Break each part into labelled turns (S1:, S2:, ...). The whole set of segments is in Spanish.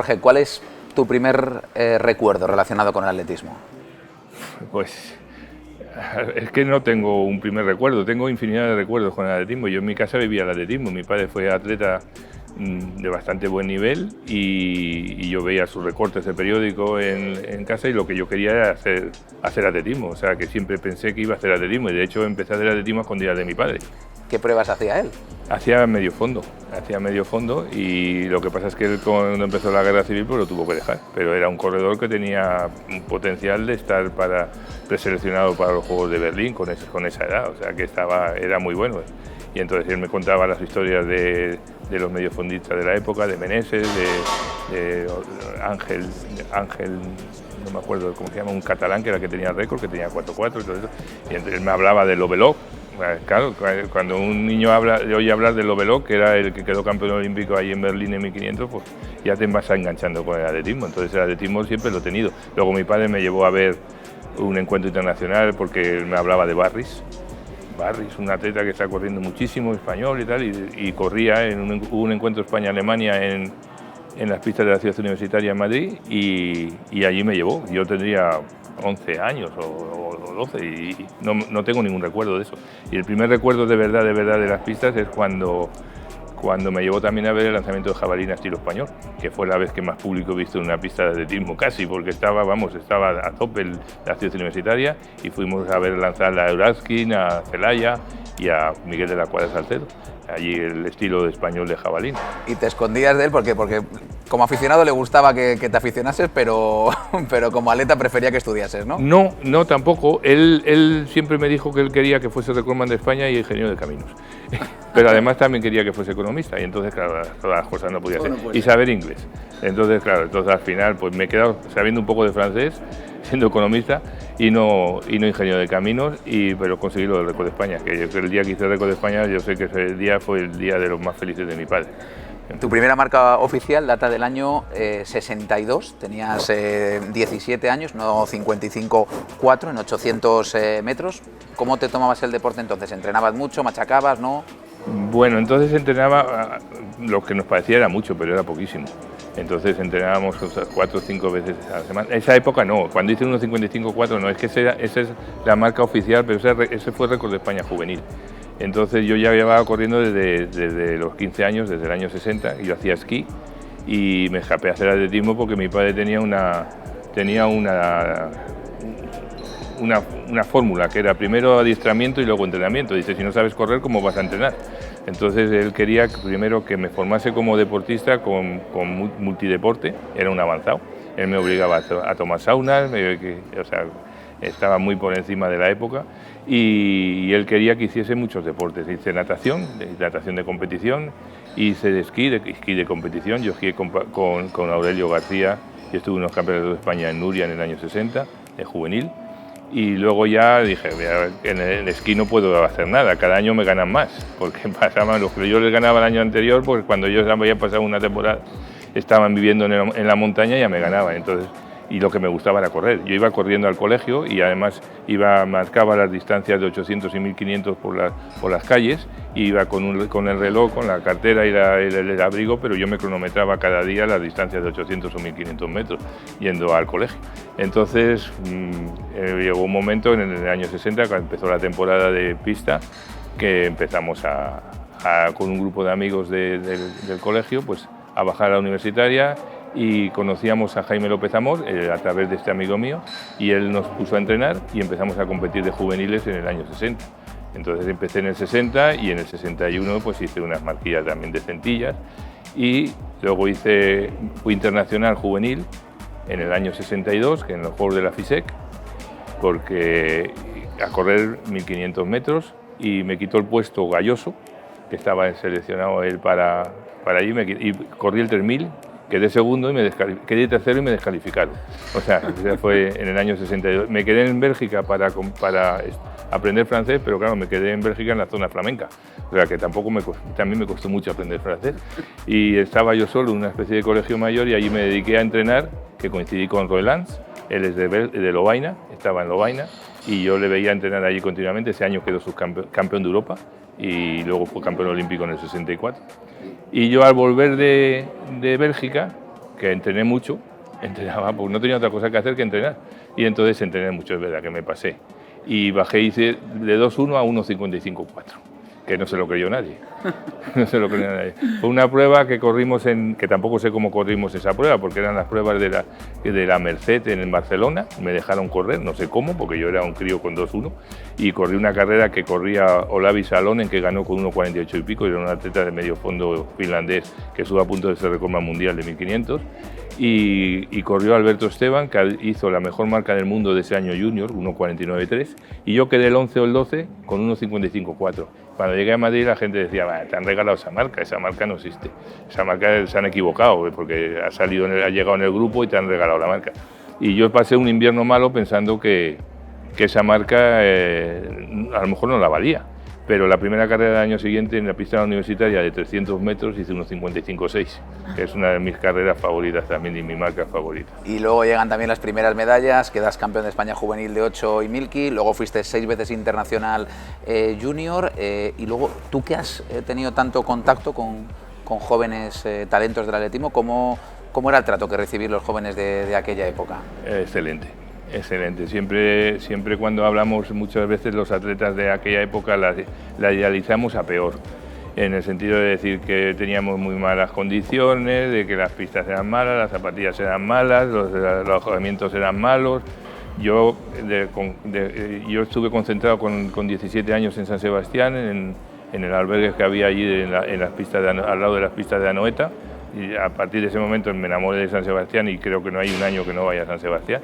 S1: Jorge, ¿cuál es tu primer recuerdo relacionado con el atletismo?
S2: Pues es que no tengo un primer recuerdo, tengo infinidad de recuerdos con el atletismo. Yo en mi casa vivía el atletismo, mi padre fue atleta de bastante buen nivel y yo veía sus recortes de periódico en casa y lo que yo quería era hacer atletismo, o sea que siempre pensé que iba a hacer atletismo y de hecho empecé a hacer atletismo a escondidas de mi padre.
S1: ¿Qué pruebas hacía él?
S2: Hacía medio fondo y lo que pasa es que él cuando empezó la guerra civil pues lo tuvo que dejar, pero era un corredor que tenía un potencial de estar preseleccionado para los Juegos de Berlín con esa edad, o sea que era muy bueno. Y entonces él me contaba las historias de los mediofondistas de la época, de Meneses, de Ángel, no me acuerdo cómo se llama, un catalán que era el que tenía el récord, que tenía 4-4 y todo eso. Y entonces él me hablaba de Lovelock. Claro, cuando un niño oye hablar de Lovelock, que era el que quedó campeón olímpico ahí en Berlín en 1500, pues ya te vas enganchando con el atletismo. Entonces el atletismo siempre lo he tenido. Luego mi padre me llevó a ver un encuentro internacional porque él me hablaba de Barris, un atleta que está corriendo muchísimo, español y tal, y corría en un encuentro España-Alemania en las pistas de la ciudad universitaria en Madrid y allí me llevó. Yo tendría 11 años o 12 y no tengo ningún recuerdo de eso. Y el primer recuerdo de verdad de las pistas es cuando me llevó también a ver el lanzamiento de jabalina estilo español, que fue la vez que más público he visto en una pista de atletismo casi, porque estaba a tope la ciudad universitaria y fuimos a ver lanzar a Euraskin, a Celaya y a Miguel de la Cuadra Salcedo, allí el estilo de español de jabalina.
S1: ¿Y te escondías de él? Porque como aficionado le gustaba que te aficionases, pero como atleta prefería que estudiases, ¿no?
S2: No, tampoco. Él siempre me dijo que él quería que fuese recordman de España y ingeniero de caminos. Pero además también quería que fuese economista y entonces, claro, todas las cosas no podía ser. Y saber inglés. Entonces, claro, al final pues me he quedado sabiendo un poco de francés, siendo economista y no ingeniero de caminos, pero conseguí lo del récord de España, que el día que hice el récord de España yo sé que ese día fue el día de los más felices de mi padre.
S1: Tu primera marca oficial data del año 62, tenías 17 años, no 55-4 en 800 metros. ¿Cómo te tomabas el deporte entonces? ¿Entrenabas mucho, machacabas, no?
S2: Bueno, entonces entrenaba, lo que nos parecía era mucho, pero era poquísimo. Entonces entrenábamos 4 o 5 veces a la semana. En esa época no, cuando hice 1.55-4 no, es que esa es la marca oficial, pero ese fue el récord de España juvenil. Entonces yo ya llevaba corriendo desde los 15 años, desde el año 60, y yo hacía esquí y me escapé a hacer atletismo porque mi padre tenía una fórmula que era primero adiestramiento y luego entrenamiento. Dice, si no sabes correr, ¿cómo vas a entrenar? Entonces él quería primero que me formase como deportista con multideporte, era un avanzado. Él me obligaba a tomar saunas, estaba muy por encima de la época y él quería que hiciese muchos deportes. Hice natación de competición, hice esquí de competición, yo esquié con Aurelio García y estuve en los campeonatos de España en Nuria en el año 60, de juvenil. Y luego ya dije, en el esquí no puedo hacer nada, cada año me ganan más, porque pasaban los que yo les ganaba el año anterior, porque cuando ellos habían pasado una temporada, estaban viviendo en la montaña y ya me ganaban. Entonces, y lo que me gustaba era correr. Yo iba corriendo al colegio y además marcaba las distancias de 800 y 1500 por las calles, y iba con el reloj, con la cartera y el abrigo, pero yo me cronometraba cada día las distancias de 800 o 1500 metros yendo al colegio. Entonces llegó un momento en el año 60, cuando empezó la temporada de pista, que empezamos con un grupo de amigos del colegio pues, a bajar a la universitaria, y conocíamos a Jaime López Amor a través de este amigo mío, y él nos puso a entrenar y empezamos a competir de juveniles en el año 60. Entonces empecé en el 60 y en el 61 pues hice unas marquillas también de centillas, y luego fui internacional juvenil en el año 62, que en los Juegos de la FISEC, porque a correr 1500 metros, y me quitó el puesto Galloso, que estaba seleccionado él para allí, y corrí el 3000, quedé segundo y quedé tercero y me descalificaron. O sea, fue en el año 62. Me quedé en Bélgica para aprender francés, pero claro, me quedé en Bélgica en la zona flamenca. O sea, que también me costó mucho aprender francés. Y estaba yo solo en una especie de colegio mayor y allí me dediqué a entrenar, que coincidí con Roy Lance. Él es de Lovaina, estaba en Lovaina, y yo le veía entrenar allí continuamente. Ese año quedó subcampeón de Europa y luego fue campeón olímpico en el 64. Y yo al volver de Bélgica, que entrené mucho, entrenaba, porque no tenía otra cosa que hacer que entrenar. Y entonces entrené mucho, es verdad que me pasé. Y bajé, hice de 2.1 a 1.55.4, que no se lo creyó nadie. No se lo creyó nadie. Fue una prueba que corrimos que tampoco sé cómo corrimos esa prueba, porque eran las pruebas de la Merced en Barcelona. Me dejaron correr, no sé cómo, porque yo era un crío con 2.1, y corrí una carrera que corría Olavi Salonen, que ganó con 1.48 y pico, y era un atleta de medio fondo finlandés que estuvo a punto de ser récord mundial de 1.500. Y corrió Alberto Esteban, que hizo la mejor marca del mundo de ese año junior, 1.49.3, y yo quedé el 11 o el 12 con 1.55.4. Cuando llegué a Madrid la gente decía, te han regalado esa marca no existe. Esa marca se han equivocado, porque ha llegado en el grupo y te han regalado la marca. Y yo pasé un invierno malo pensando que esa marca a lo mejor no la valía. Pero la primera carrera del año siguiente en la pista universitaria de 300 metros hice 1.55.6, que es una de mis carreras favoritas también y mi marca favorita.
S1: Y luego llegan también las primeras medallas, quedas campeón de España juvenil de 8 y Milky, luego fuiste 6 veces internacional junior, y luego tú que has tenido tanto contacto con jóvenes talentos del atletismo, ¿cómo era el trato que recibían los jóvenes de aquella época?
S2: Excelente. Excelente. Siempre cuando hablamos muchas veces los atletas de aquella época la idealizamos a peor, en el sentido de decir que teníamos muy malas condiciones, de que las pistas eran malas, las zapatillas eran malas, los alojamientos eran malos. Yo estuve concentrado con 17 años en San Sebastián, en el albergue que había allí en las pistas al lado de las pistas de Anoeta. Y a partir de ese momento me enamoré de San Sebastián y creo que no hay un año que no vaya a San Sebastián,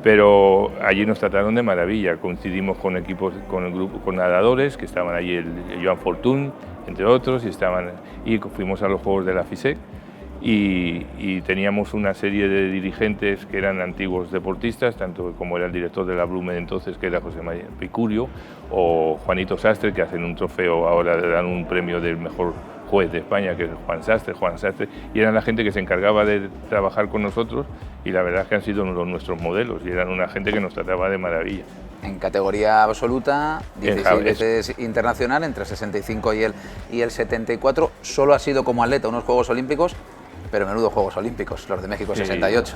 S2: pero allí nos trataron de maravilla. Coincidimos con equipos, con el grupo, con nadadores que estaban allí, el Joan Fortuny, entre otros, y fuimos a los Juegos de la FISEC y teníamos una serie de dirigentes que eran antiguos deportistas, tanto como era el director de la Blume de entonces, que era José María Picurio, o Juanito Sastre, que hacen un trofeo, ahora le dan un premio del mejor juez de España, que es Juan Sastre, y eran la gente que se encargaba de trabajar con nosotros, y la verdad es que han sido nuestros modelos, y eran una gente que nos trataba de maravilla.
S1: En categoría absoluta, 16 veces internacional, entre el 65 y el 74, solo ha sido como atleta unos Juegos Olímpicos, pero menudo Juegos Olímpicos, los de México 68.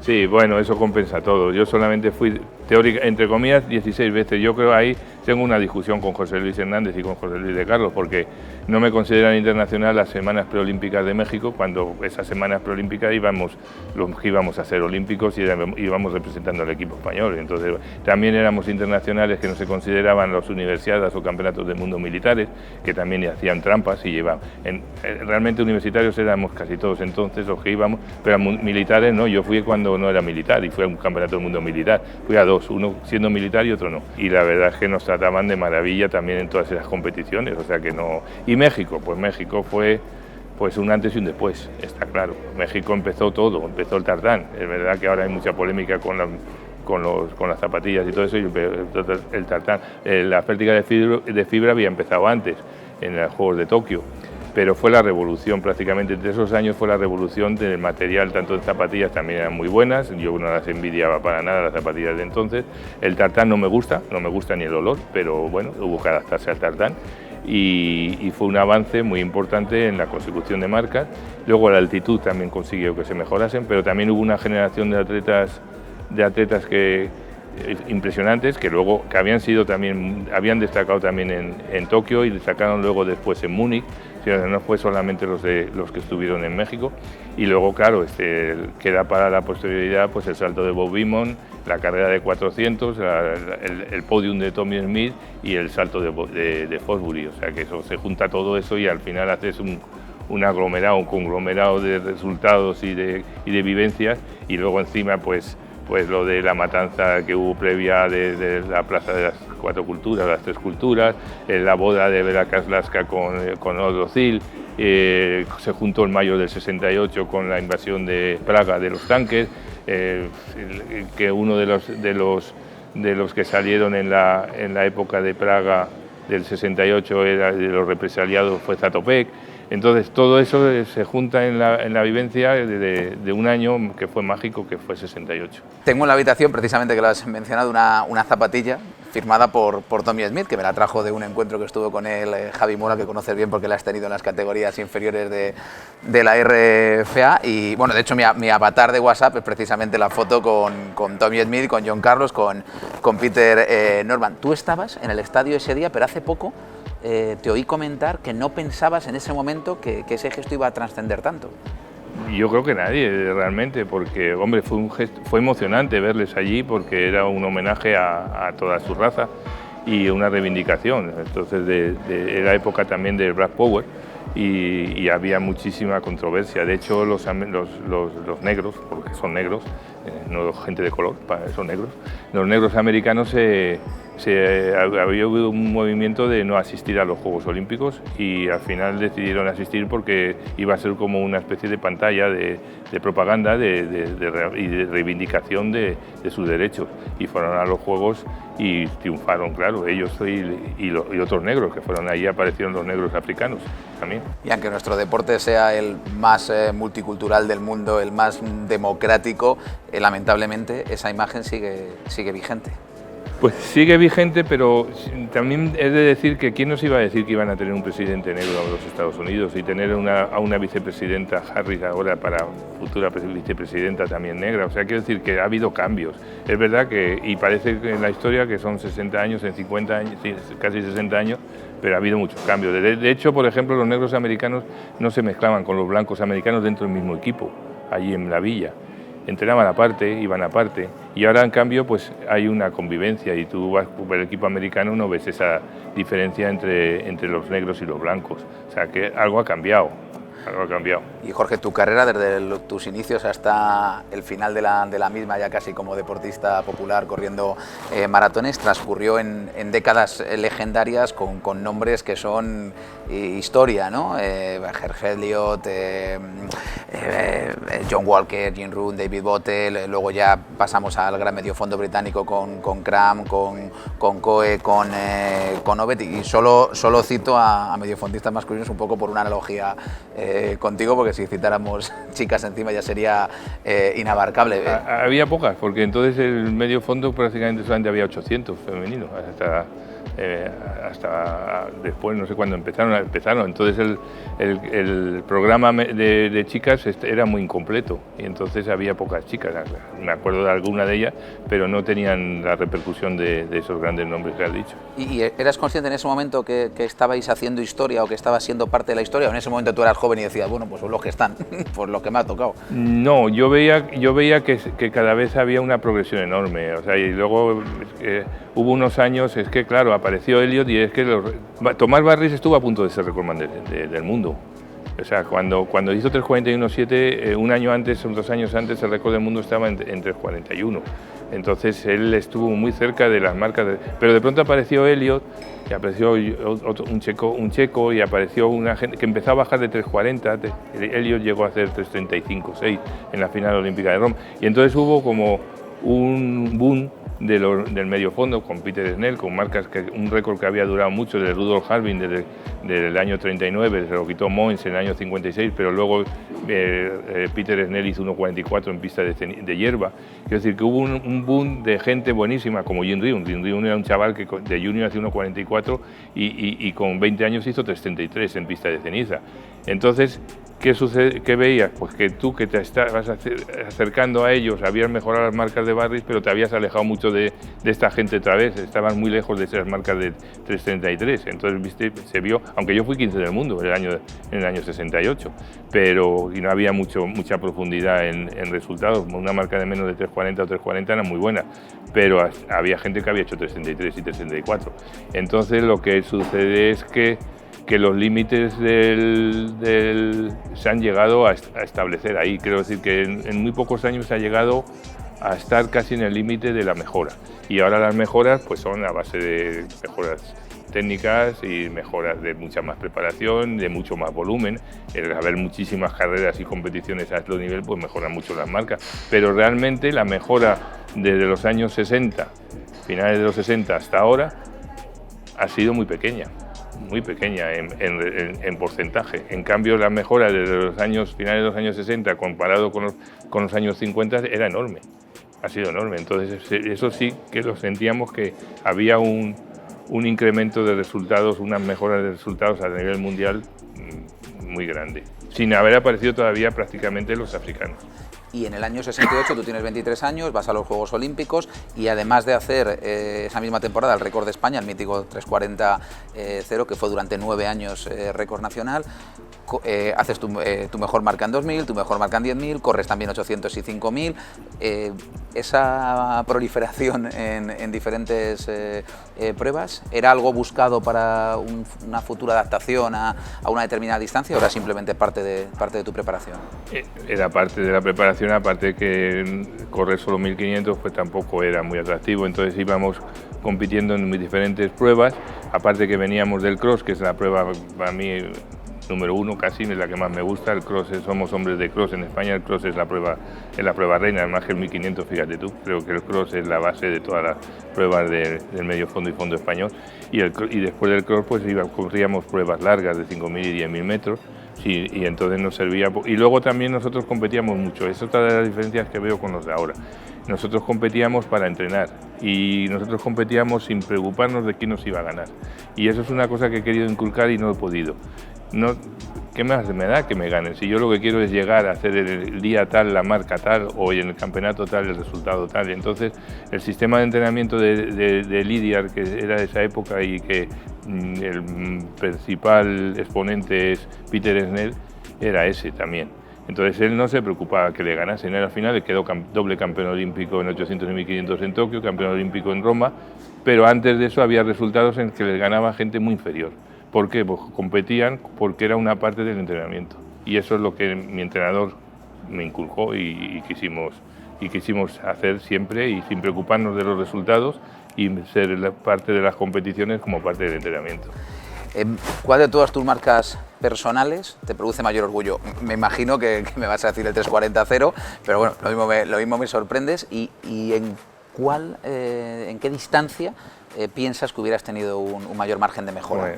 S2: Sí, bueno, eso compensa todo. Yo solamente fui, teórica, entre comillas, 16 veces. Yo creo ahí tengo una discusión con José Luis Hernández y con José Luis de Carlos, porque no me consideran internacional las semanas preolímpicas de México, cuando esas semanas preolímpicas los que íbamos a ser olímpicos y íbamos representando al equipo español. Entonces también éramos internacionales que no se consideraban las universidades o campeonatos del mundo militares, que también hacían trampas y llevaban. Realmente universitarios éramos casi todos entonces los que íbamos, pero militares no. Yo fui cuando no era militar y fui a un campeonato del mundo militar. Fui a dos, uno siendo militar y otro no. Y la verdad es que nos trataban de maravilla también en todas esas competiciones, o sea que no. Y México, pues México fue pues un antes y un después, está claro. México empezó todo, empezó el tartán. Es verdad que ahora hay mucha polémica con las zapatillas y todo eso, y el tartán. La práctica de fibra había empezado antes, en los Juegos de Tokio, pero fue la revolución prácticamente. Entre esos años fue la revolución del material, tanto de zapatillas también eran muy buenas, yo no las envidiaba para nada las zapatillas de entonces. El tartán no me gusta ni el olor, pero bueno, hubo que adaptarse al tartán. Y fue un avance muy importante en la consecución de marcas. Luego la altitud también consiguió que se mejorasen, pero también hubo una generación de atletas impresionantes que luego habían destacado también en Tokio y destacaron luego después en Múnich. No fue solamente los que estuvieron en México. Y luego, claro, queda para la posterioridad pues el salto de Bob Beamon, la carrera de 400, el podium de Tommy Smith y el salto de Fosbury. O sea que eso se junta todo eso y al final haces un conglomerado de resultados y de vivencias, y luego encima pues lo de la matanza que hubo previa de la Plaza de las Cuatro Culturas, las Tres Culturas, la boda de Vera Laska con Odocil, se juntó en mayo del 68 con la invasión de Praga de los tanques, que uno de los que salieron en la época de Praga del 68 era de los represaliados fue Zatopek. Entonces todo eso se junta en la vivencia de un año que fue mágico, que fue 68.
S1: Tengo en la habitación, precisamente que lo has mencionado, una zapatilla firmada por Tommy Smith, que me la trajo de un encuentro que estuvo con él, Javi Mora, que conoces bien porque la has tenido en las categorías inferiores de la RFA. Y bueno, de hecho mi avatar de WhatsApp es precisamente la foto con Tommy Smith, con John Carlos, con Peter Norman. Tú estabas en el estadio ese día, pero hace poco te oí comentar que no pensabas en ese momento que ese gesto iba a trascender tanto.
S2: Yo creo que nadie realmente, porque hombre, fue emocionante verles allí porque era un homenaje a toda su raza y una reivindicación. Entonces era época también del Black Power y había muchísima controversia. De hecho, los negros, porque son negros, no gente de color, son negros, los negros americanos había habido un movimiento de no asistir a los Juegos Olímpicos y al final decidieron asistir porque iba a ser como una especie de pantalla de propaganda y de reivindicación de sus derechos. Y fueron a los Juegos y triunfaron, claro, ellos y otros negros, que fueron ahí, aparecieron los negros africanos también.
S1: Y aunque nuestro deporte sea el más multicultural del mundo, el más democrático, lamentablemente esa imagen sigue vigente.
S2: Pues sigue vigente, pero también es de decir que quién nos iba a decir que iban a tener un presidente negro en los Estados Unidos y tener a una vicepresidenta, Harris, ahora para futura vicepresidenta también negra. O sea, quiero decir que ha habido cambios. Es verdad y parece que en la historia que son 60 años, en 50 años, casi 60 años, pero ha habido muchos cambios. De hecho, por ejemplo, los negros americanos no se mezclaban con los blancos americanos dentro del mismo equipo, allí en la villa. Entrenaban aparte, iban aparte, y ahora en cambio pues hay una convivencia y tú vas por el equipo americano, no ves esa diferencia entre los negros y los blancos. O sea que algo ha cambiado.
S1: Y Jorge, tu carrera desde tus inicios hasta el final de la misma, ya casi como deportista popular corriendo maratones, transcurrió en décadas legendarias con nombres que son historia, ¿no? Herb Elliott, John Walker, Jim Rohn, David Bottle, luego ya pasamos al gran mediofondo británico con Cram, con Coe, con Ovet, y solo cito a mediofondistas masculinos un poco por una analogía contigo, porque si citáramos chicas encima ya sería inabarcable.
S2: Había pocas, porque entonces el medio fondo prácticamente solamente había 800 femeninos, hasta después, no sé cuándo empezaron. Entonces el programa de chicas era muy incompleto y entonces había pocas chicas. Me acuerdo de alguna de ellas, pero no tenían la repercusión de esos grandes nombres que has dicho.
S1: ¿Y eras consciente en ese momento que estabais haciendo historia o que estabas siendo parte de la historia? ¿O en ese momento tú eras joven y decías, bueno, pues son los que están, pues los que me ha tocado?
S2: No, yo veía que cada vez había una progresión enorme. O sea, y luego hubo unos años, es que claro, apareció Elliott y es que Tomás Barris estuvo a punto de ser recordman del mundo. O sea, cuando hizo 3:41.7, un año antes, 2 años antes, el récord del mundo estaba en 3:41. Entonces él estuvo muy cerca de las marcas, pero de pronto apareció Elliott y apareció un checo y apareció una gente que empezó a bajar de 3:40. Elliott llegó a hacer 3:35.6 en la final olímpica de Roma. Y entonces hubo como un boom del medio fondo con Peter Snell, con marcas un récord que había durado mucho de Rudolf Harbin desde el año 39, se lo quitó Moins en el año 56, pero luego Peter Snell hizo 1:44 en pista de hierba. Quiero decir que hubo un boom de gente buenísima como Jim Rohn. Jim Rohn era un chaval que de junior hacía 1:44 y con 20 años hizo 3:33 en pista de ceniza. Entonces, ¿qué sucede? ¿Qué veías? Pues que tú que te estabas acercando a ellos, habías mejorado las marcas de Barris, pero te habías alejado mucho de esta gente otra vez, estaban muy lejos de esas marcas de 3:33. Entonces, viste, se vio, aunque yo fui 15 del mundo en el año 68, y no había mucha profundidad en resultados. Una marca de menos de 3:40 o 3:40 era muy buena, pero había gente que había hecho 3:33 y 3:34. Entonces, lo que sucede es que los límites se han llegado a establecer ahí. Quiero decir que en muy pocos años se ha llegado a estar casi en el límite de la mejora. Y ahora las mejoras pues son a base de mejoras técnicas y mejoras de mucha más preparación, de mucho más volumen. El haber muchísimas carreras y competiciones a alto nivel pues mejoran mucho las marcas. Pero realmente la mejora desde los años 60, finales de los 60 hasta ahora, ha sido muy pequeña en porcentaje. En cambio, la mejora desde los finales de los años 60 comparado con los años 50 era enorme. ha sido enorme. Entonces eso sí que lo sentíamos, que había un incremento de resultados, unas mejoras de resultados a nivel mundial muy grande, sin haber aparecido todavía prácticamente los africanos.
S1: Y en el año 68 tú tienes 23 años, vas a los Juegos Olímpicos y además de hacer esa misma temporada el récord de España, el mítico 3:40.0, que fue durante 9 años récord nacional, haces tu mejor marca en 2000, tu mejor marca en 10.000, corres también 800 y 5.000. Esa proliferación en diferentes pruebas, ¿era algo buscado para una futura adaptación a una determinada distancia o era simplemente parte de tu preparación?
S2: Era parte de la preparación, aparte que correr solo 1500 pues tampoco era muy atractivo, entonces íbamos compitiendo en muy diferentes pruebas, aparte que veníamos del cross, que es la prueba para mí número 1 casi, es la que más me gusta. El cross, somos hombres de cross en España, el cross es la prueba reina, además que el 1500, fíjate tú, creo que el cross es la base de todas las pruebas del medio fondo y fondo español, y después del cross pues corríamos pruebas largas de 5.000 y 10.000 metros, sí, y entonces nos servía, y luego también nosotros competíamos mucho, es otra de las diferencias que veo con los de ahora. Nosotros competíamos para entrenar y nosotros competíamos sin preocuparnos de quién nos iba a ganar, y eso es una cosa que he querido inculcar y no he podido. No, ¿qué más me da que me ganen? Si yo lo que quiero es llegar a hacer el día tal, la marca tal, o en el campeonato tal, el resultado tal. Entonces, el sistema de entrenamiento de Lydiard, que era de esa época y que el principal exponente es Peter Snell, era ese también. Entonces él no se preocupaba que le ganasen. Él al final le quedó doble campeón olímpico en 800 y 1500 en Tokio, campeón olímpico en Roma, pero antes de eso había resultados en que les ganaba gente muy inferior. ¿Por qué? Pues competían porque era una parte del entrenamiento. Y eso es lo que mi entrenador me inculcó y quisimos hacer siempre, y sin preocuparnos de los resultados y ser parte de las competiciones como parte del entrenamiento.
S1: ¿Cuál de todas tus marcas personales te produce mayor orgullo? Me imagino que me vas a decir el 3:40.0, pero bueno, lo mismo me sorprendes. ¿Y en qué distancia piensas que hubieras tenido un mayor margen de mejora?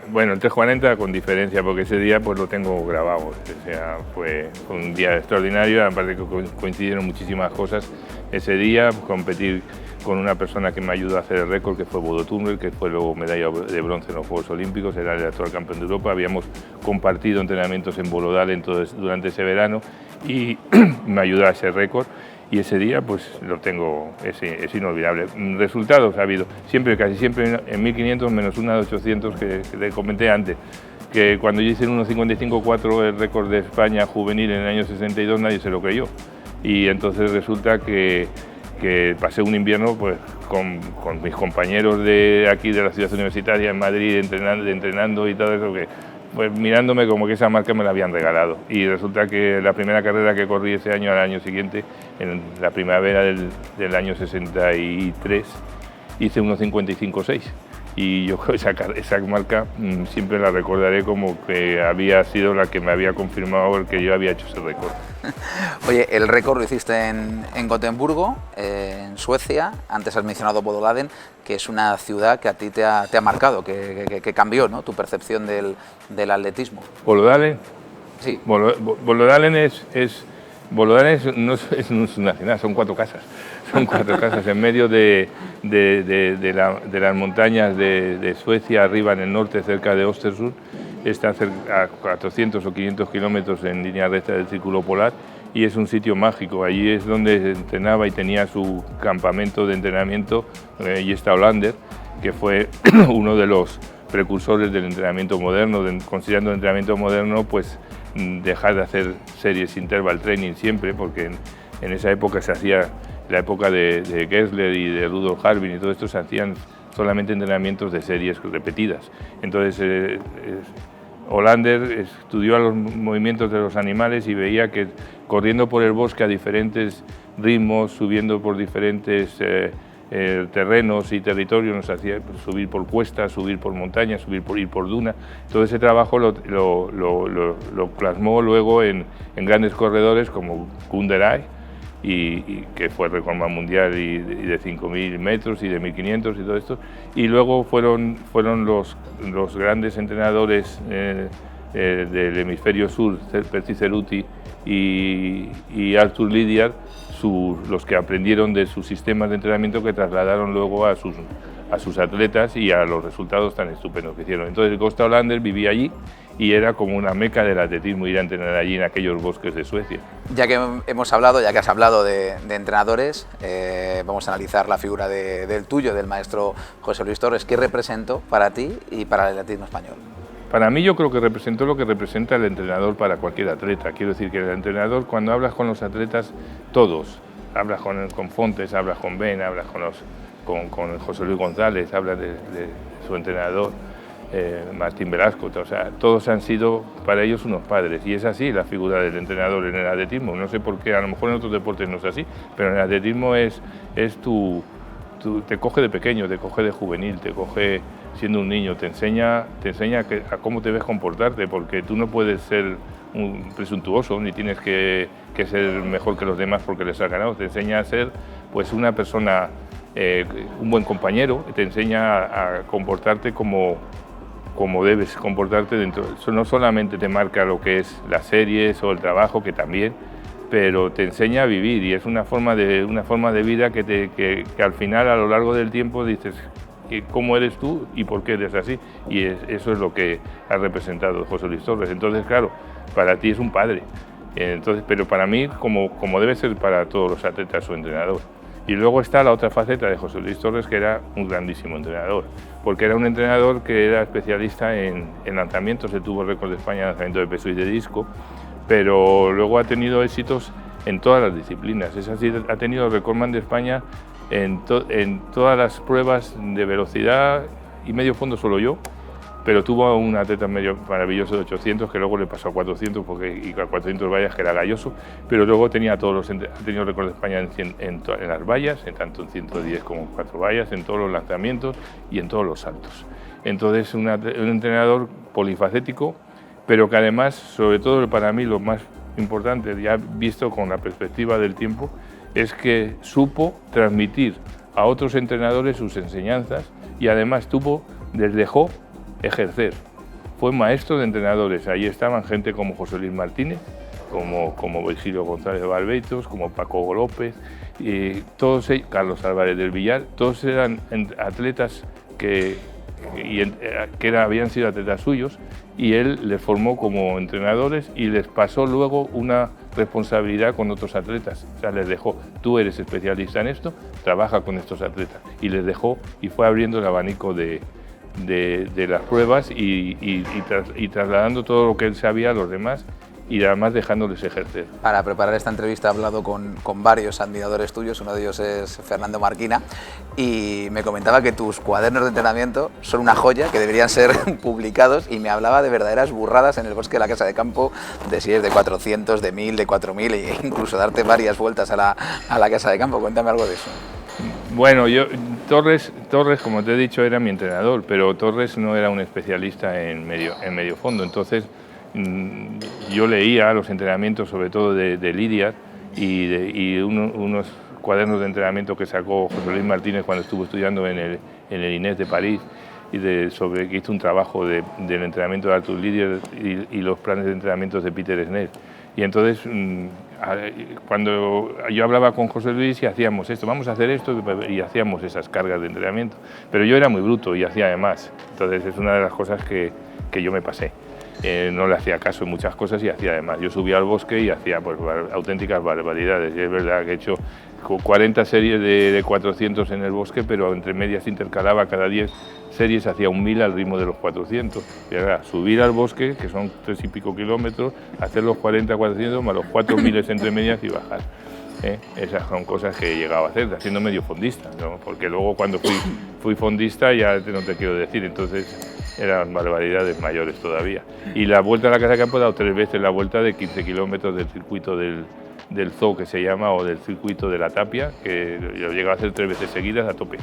S2: Bueno, el 3:40 con diferencia, porque ese día pues lo tengo grabado. O sea, fue un día extraordinario, aparte que coincidieron muchísimas cosas. Ese día pues, competir con una persona que me ayudó a hacer el récord, que fue Bodo Tunnel, que fue luego medalla de bronce en los Juegos Olímpicos, era el actual campeón de Europa. Habíamos compartido entrenamientos en Volodalen durante ese verano y me ayudó a ese récord. Y ese día pues lo tengo, es inolvidable. Resultados ha habido, casi siempre en 1500 menos una de 800 que te comenté antes, que cuando yo hice en 1:55.4 el récord de España juvenil en el año 62 nadie se lo creyó. Y entonces resulta que pasé un invierno pues con mis compañeros de aquí de la ciudad universitaria en Madrid entrenando y todo eso, que pues mirándome como que esa marca me la habían regalado. Y resulta que la primera carrera que corrí ese año, al año siguiente, en la primavera del año 63, hice 1:55.6. Y yo esa marca siempre la recordaré como que había sido la que me había confirmado el que yo había hecho ese récord.
S1: Oye, el récord lo hiciste en Gotemburgo, en Suecia. Antes has mencionado Volodalen, que es una ciudad que a ti te ha marcado, que cambió, ¿no?, tu percepción del atletismo.
S2: ¿Volodalen?
S1: Sí.
S2: Volodalen no es una ciudad, son 4 casas. Son 4 casas en medio de las montañas de Suecia, arriba en el norte, cerca de Östersund. Está a 400 o 500 kilómetros en línea recta del Círculo Polar, y es un sitio mágico. Allí es donde entrenaba y tenía su campamento de entrenamiento Gösta Olander, que fue uno de los precursores del entrenamiento moderno, considerando el entrenamiento moderno pues dejar de hacer series interval training siempre, porque en esa época se hacía, la época de Gessler y de Rudolf Harbin y todo esto, se hacían solamente entrenamientos de series repetidas. Entonces Olander estudió los movimientos de los animales y veía que corriendo por el bosque a diferentes ritmos, subiendo por diferentes terrenos y territorios, nos hacía subir por cuestas, subir por montañas, ir por duna. Todo ese trabajo lo plasmó luego en grandes corredores como Kunderay, y que fue recordman mundial y de 5.000 metros y de 1.500 y todo esto. Y luego fueron los grandes entrenadores del hemisferio sur, Percy Ceruti y Arthur Lydiard, los que aprendieron de sus sistemas de entrenamiento que trasladaron luego a sus atletas y a los resultados tan estupendos que hicieron. Entonces Gösta Olander vivía allí y era como una meca del atletismo ir a entrenar allí en aquellos bosques de Suecia.
S1: Ya que has hablado de entrenadores, vamos a analizar la figura del tuyo, del maestro José Luis Torres. ¿Qué representó para ti y para el atletismo español?
S2: Para mí yo creo que representó lo que representa el entrenador para cualquier atleta. Quiero decir que el entrenador, cuando hablas con los atletas, todos, hablas con Fontes, hablas con Ben, hablas con José Luis González, hablas de su entrenador, Martín Velasco, o sea, todos han sido para ellos unos padres, y es así la figura del entrenador en el atletismo. No sé por qué, a lo mejor en otros deportes no es así, pero en el atletismo te coge de pequeño, te coge de juvenil, te coge siendo un niño, te enseña a cómo te debes comportarte, porque tú no puedes ser un presuntuoso, ni tienes que ser mejor que los demás porque les has ganado. Te enseña a ser pues una persona, un buen compañero, te enseña a comportarte como debes comportarte dentro. Eso no solamente te marca lo que es las series o el trabajo, que también, pero te enseña a vivir, y es una forma de vida que al final, a lo largo del tiempo, dices cómo eres tú y por qué eres así, y eso es lo que ha representado José Luis Torres. Entonces, claro, para ti es un padre, pero para mí, como debe ser para todos los atletas, su entrenador. Y luego está la otra faceta de José Luis Torres, que era un grandísimo entrenador, porque era un entrenador que era especialista en lanzamientos. Él tuvo el récord de España de lanzamiento de peso y de disco, pero luego ha tenido éxitos en todas las disciplinas. Es así, ha tenido el recordman de España en todas las pruebas de velocidad y medio fondo, solo yo, pero tuvo un atleta maravilloso de 800 que luego le pasó a 400 y a 400 vallas, que era Galloso, pero luego ha tenido récord de España en las vallas, tanto en 110 como en 4 vallas, en todos los lanzamientos y en todos los saltos. Entonces, un entrenador polifacético, pero que además, sobre todo para mí, lo más importante, ya visto con la perspectiva del tiempo, es que supo transmitir a otros entrenadores sus enseñanzas, y además les dejó ejercer. Fue maestro de entrenadores. Ahí estaban gente como José Luis Martínez, como Virgilio González Balbeitos, como Paco López, todos ellos, Carlos Álvarez del Villar, todos eran atletas que habían sido atletas suyos, y él les formó como entrenadores y les pasó luego una responsabilidad con otros atletas. O sea, les dejó: tú eres especialista en esto, trabaja con estos atletas. Y les dejó, y fue abriendo el abanico de las pruebas y trasladando todo lo que él sabía a los demás, y además dejándoles ejercer.
S1: Para preparar esta entrevista he hablado con varios admiradores tuyos. Uno de ellos es Fernando Marquina, y me comentaba que tus cuadernos de entrenamiento son una joya, que deberían ser publicados, y me hablaba de verdaderas burradas en el bosque de la casa de campo, de si es de 400, de 1000, de 4000, e incluso darte varias vueltas a la casa de campo. Cuéntame algo de eso.
S2: Bueno, Torres, como te he dicho, era mi entrenador, pero Torres no era un especialista en medio fondo. Entonces, yo leía los entrenamientos, sobre todo de Lidia, y unos cuadernos de entrenamiento que sacó José Luis Martínez cuando estuvo estudiando en el INES de París, que hizo un trabajo del entrenamiento de Arthur Lidia y los planes de entrenamiento de Peter Snell. Y entonces, cuando yo hablaba con José Luis y hacíamos esto, vamos a hacer esto, y hacíamos esas cargas de entrenamiento. Pero yo era muy bruto y hacía de más. Entonces, es una de las cosas que yo me pasé. No le hacía caso en muchas cosas y hacía de más. Yo subía al bosque y hacía auténticas barbaridades. Y es verdad que he hecho 40 series de 400 en el bosque, pero entre medias intercalaba cada 10 series, hacía 1000 al ritmo de los 400. Y era subir al bosque, que son 3 y pico kilómetros, hacer los 40, 400 más los 4000 entre medias y bajar. Esas son cosas que he llegado a hacer, haciendo medio fondista, ¿no? Porque luego cuando fui fondista ya no te quiero decir, entonces eran barbaridades mayores todavía. Y la vuelta a la casa de campo he dado 3 veces la vuelta de 15 kilómetros del circuito del zoo, que se llama, o del circuito de la Tapia, que lo he llegado a hacer 3 veces seguidas a tope.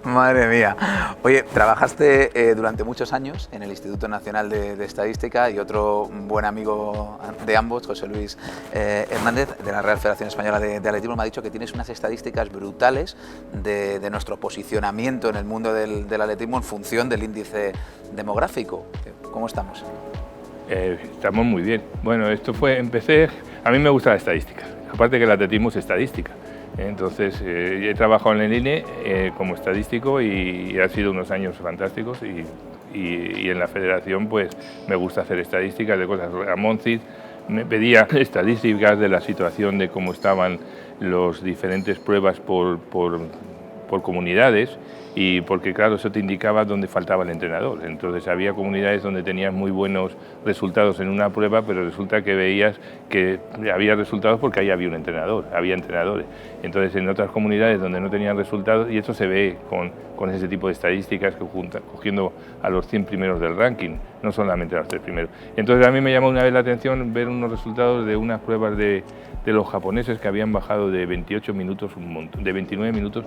S1: Madre mía. Oye, trabajaste durante muchos años en el Instituto Nacional de Estadística, y otro buen amigo de ambos, José Luis Hernández, de la Real Federación Española de Atletismo, me ha dicho que tienes unas estadísticas brutales de nuestro posicionamiento en el mundo del atletismo en función del índice demográfico. ¿Cómo estamos?
S2: Estamos muy bien. Bueno, empecé, a mí me gusta la estadística. aparte que el atletismo es estadística. Entonces, he trabajado en el INE como estadístico y ha sido unos años fantásticos y en la federación pues me gusta hacer estadísticas de cosas. Ramón Cid me pedía estadísticas de la situación de cómo estaban las diferentes pruebas por comunidades, y porque claro, eso te indicaba dónde faltaba el entrenador. Entonces había comunidades donde tenías muy buenos resultados en una prueba, pero resulta que veías que había resultados porque ahí había un entrenador, había entrenadores. Entonces en otras comunidades donde no tenían resultados, y esto se ve con ese tipo de estadísticas que cogiendo a los 100 primeros del ranking, no solamente a los 3 primeros. Entonces a mí me llamó una vez la atención ver unos resultados de unas pruebas de los japoneses que habían bajado de 28 minutos, un montón, de 29 minutos,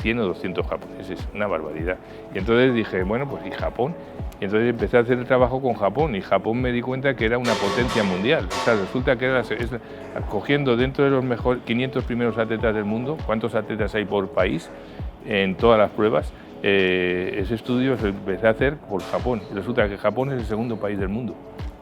S2: 100 o 200 japoneses, una barbaridad. Y entonces dije, bueno, pues ¿y Japón? Y entonces empecé a hacer el trabajo con Japón, y Japón me di cuenta que era una potencia mundial. O sea, resulta que cogiendo dentro de los 500 primeros atletas del mundo, ¿cuántos atletas hay por país en todas las pruebas? Ese estudio se empecé a hacer por Japón. Resulta que Japón es el segundo país del mundo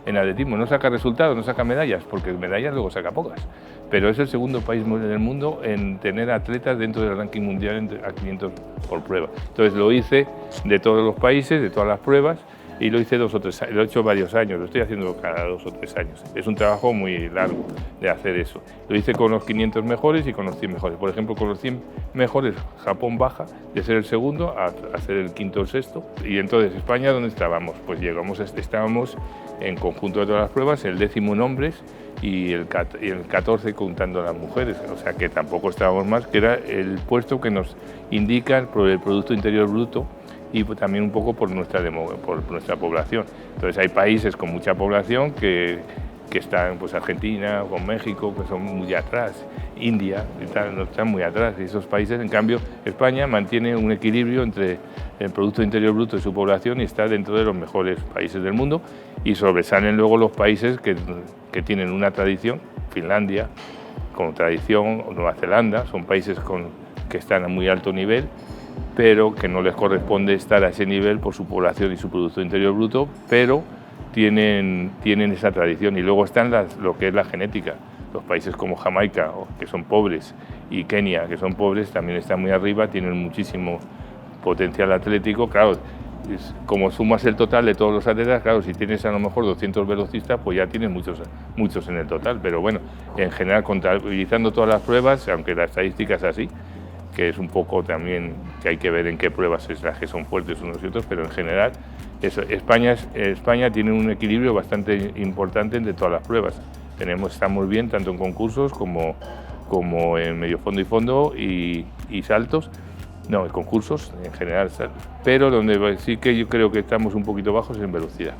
S2: en atletismo. No saca resultados, no saca medallas, porque medallas luego saca pocas, pero es el segundo país del mundo en tener atletas dentro del ranking mundial a 500 por prueba. Entonces lo hice de todos los países, de todas las pruebas, y lo hice 2 o 3 años, lo he hecho varios años, lo estoy haciendo cada 2 o 3 años. Es un trabajo muy largo de hacer eso. Lo hice con los 500 mejores y con los 100 mejores. Por ejemplo, con los 100 mejores, Japón baja de ser el segundo a ser el quinto o el sexto. Y entonces, España, ¿dónde estábamos? Pues estábamos en conjunto de todas las pruebas, el 10º en hombres y el 14 contando a las mujeres. O sea que tampoco estábamos más, que era el puesto que nos indica el Producto Interior Bruto, y también un poco por nuestra población. Entonces hay países con mucha población que están, pues Argentina, con México, que son muy atrás, India, no están muy atrás, y esos países, en cambio, España mantiene un equilibrio entre el Producto Interior Bruto y su población y está dentro de los mejores países del mundo, y sobresalen luego los países que tienen una tradición, Finlandia, con tradición, Nueva Zelanda, son países que están a muy alto nivel, pero que no les corresponde estar a ese nivel por su población y su Producto Interior Bruto, pero tienen esa tradición. Y luego están lo que es la genética. Los países como Jamaica, que son pobres, y Kenia, que son pobres, también están muy arriba, tienen muchísimo potencial atlético. Claro, como sumas el total de todos los atletas, claro, si tienes a lo mejor 200 velocistas, pues ya tienes muchos en el total. Pero bueno, en general, contabilizando todas las pruebas, aunque la estadística es así, que es un poco también que hay que ver en qué pruebas es las que son fuertes unos y otros, pero en general España tiene un equilibrio bastante importante entre todas las pruebas. Estamos bien tanto en concursos como en medio fondo y fondo y saltos, no, en concursos en general, pero donde sí que yo creo que estamos un poquito bajos es en velocidad.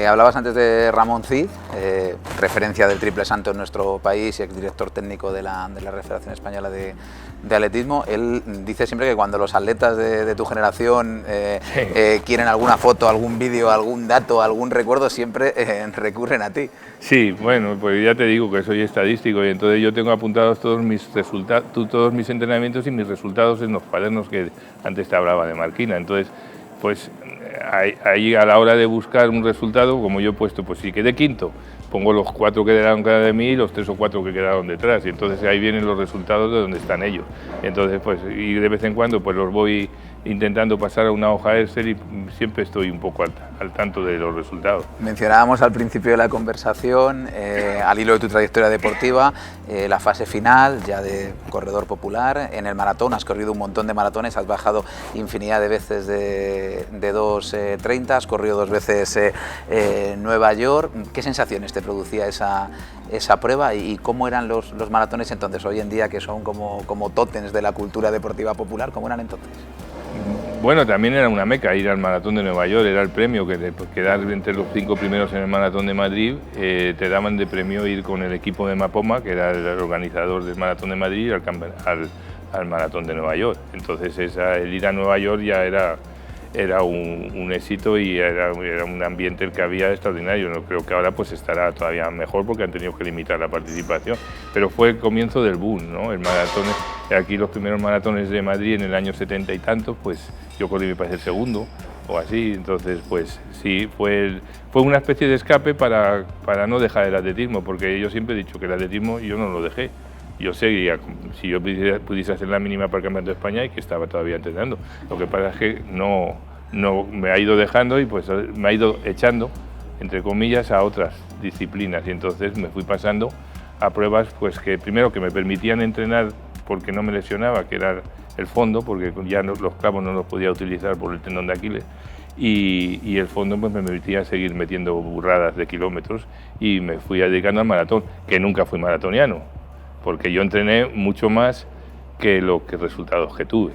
S1: Hablabas antes de Ramón Cid, referencia del triple salto en nuestro país y exdirector técnico de la Federación Española de Atletismo. Él dice siempre que cuando los atletas de tu generación quieren alguna foto, algún vídeo, algún dato, algún recuerdo, siempre recurren a ti.
S2: Sí, bueno, pues ya te digo que soy estadístico y entonces yo tengo apuntados todos mis entrenamientos y mis resultados en los cuadernos que antes te hablaba de Marquina. Entonces, pues ahí a la hora de buscar un resultado, como yo he puesto, pues si quedé quinto, pongo los 4 que quedaron cada de mí y los 3 o 4 que quedaron detrás, y entonces ahí vienen los resultados de donde están ellos. Entonces, pues, y de vez en cuando pues los voy intentando pasar a una hoja Excel y siempre estoy un poco al tanto de los resultados.
S1: Mencionábamos al principio de la conversación, al hilo de tu trayectoria deportiva, la fase final ya de corredor popular. En el maratón has corrido un montón de maratones, has bajado infinidad de veces de 2:30, has corrido 2 veces Nueva York. ¿Qué sensaciones te producía esa prueba y cómo eran los maratones entonces, hoy en día, que son como tótems de la cultura deportiva popular? ¿Cómo eran entonces?
S2: Bueno, también era una meca ir al maratón de Nueva York, era el premio, que quedar entre los 5 primeros en el maratón de Madrid, te daban de premio ir con el equipo de Mapoma, que era el organizador del maratón de Madrid, al maratón de Nueva York. Entonces el ir a Nueva York ya era un éxito y era un ambiente el que había extraordinario. No creo que ahora pues estará todavía mejor porque han tenido que limitar la participación, pero fue el comienzo del boom, ¿no? El maratón, aquí los primeros maratones de Madrid en el año 70 y tantos, pues yo corrí, me parece, el segundo, o así. Entonces, pues sí, fue una especie de escape para no dejar el atletismo, porque yo siempre he dicho que el atletismo yo no lo dejé. Yo seguía, si yo pudiese hacer la mínima para el Campeonato de España, y que estaba todavía entrenando. Lo que pasa es que no me ha ido dejando y pues me ha ido echando, entre comillas, a otras disciplinas, y entonces me fui pasando a pruebas pues que primero que me permitían entrenar porque no me lesionaba, que era el fondo, porque ya los clavos no los podía utilizar por el tendón de Aquiles, y el fondo pues me permitía seguir metiendo burradas de kilómetros, y me fui dedicando al maratón, que nunca fui maratoniano, porque yo entrené mucho más que los resultados que tuve.